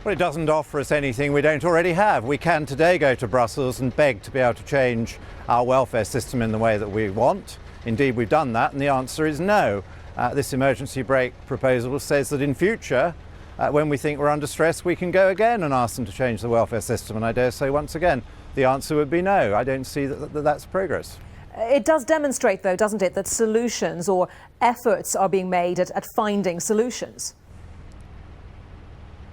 Well, it doesn't offer us anything we don't already have. We can today go to Brussels and beg to be able to change our welfare system in the way that we want. Indeed, we've done that, and the answer is no. This emergency brake proposal says that in future, when we think we're under stress, we can go again and ask them to change the welfare system. And I dare say once again, the answer would be no. I don't see that that's progress. It does demonstrate, though, doesn't it, that solutions or efforts are being made at finding solutions?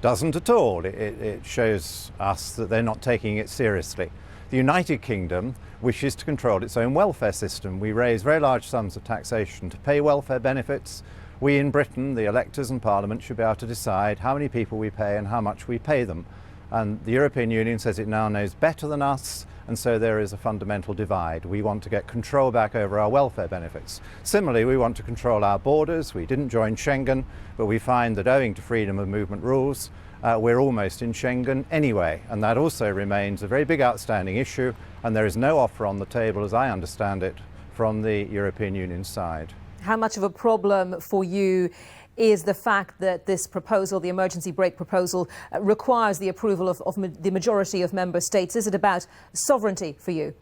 Doesn't at all. It shows us that they're not taking it seriously. The United Kingdom wishes to control its own welfare system. We raise very large sums of taxation to pay welfare benefits. We in Britain, the electors and Parliament, should be able to decide how many people we pay and how much we pay them. And the European Union says it now knows better than us, and so there is a fundamental divide. We want to get control back over our welfare benefits. Similarly, we want to control our borders. We didn't join Schengen, but we find that owing to freedom of movement rules, we're almost in Schengen anyway, and that also remains a very big outstanding issue, and there is no offer on the table, as I understand it, from the European Union side. How much of a problem for you is the fact that this proposal, the emergency brake proposal, requires the approval of the majority of member states? Is it about sovereignty for you?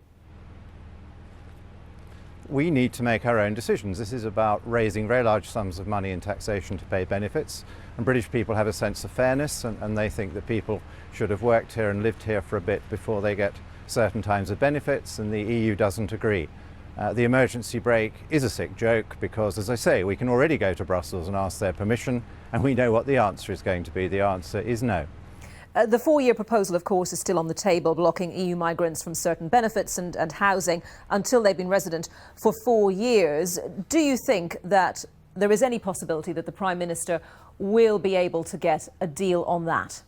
We need to make our own decisions. This is about raising very large sums of money in taxation to pay benefits, and British people have a sense of fairness, and they think that people should have worked here and lived here for a bit before they get certain kinds of benefits, and the EU doesn't agree. The emergency brake is a sick joke because, as I say, we can already go to Brussels and ask their permission, and we know what the answer is going to be. The answer is no. The four-year proposal, of course, is still on the table, blocking EU migrants from certain benefits and housing until they've been resident for 4 years. Do you think that there is any possibility that the Prime Minister will be able to get a deal on that?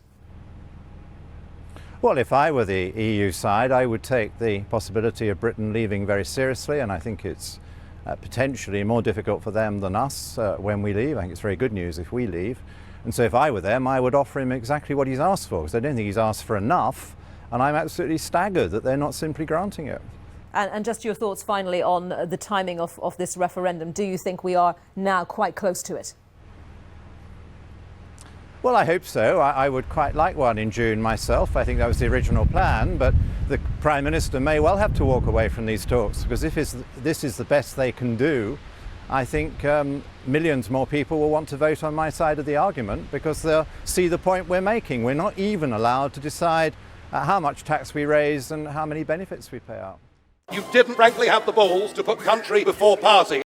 Well, if I were the EU side, I would take the possibility of Britain leaving very seriously, and I think it's potentially more difficult for them than us when we leave. I think it's very good news if we leave. And so if I were them, I would offer him exactly what he's asked for, because I don't think he's asked for enough, and I'm absolutely staggered that they're not simply granting it. And just your thoughts finally on the timing of this referendum. Do you think we are now quite close to it? Well, I hope so. I would quite like one in June myself. I think that was the original plan, but the Prime Minister may well have to walk away from these talks, because if this is the best they can do, I think millions more people will want to vote on my side of the argument, because they'll see the point we're making. We're not even allowed to decide how much tax we raise and how many benefits we pay out. You didn't frankly have the balls to put country before party.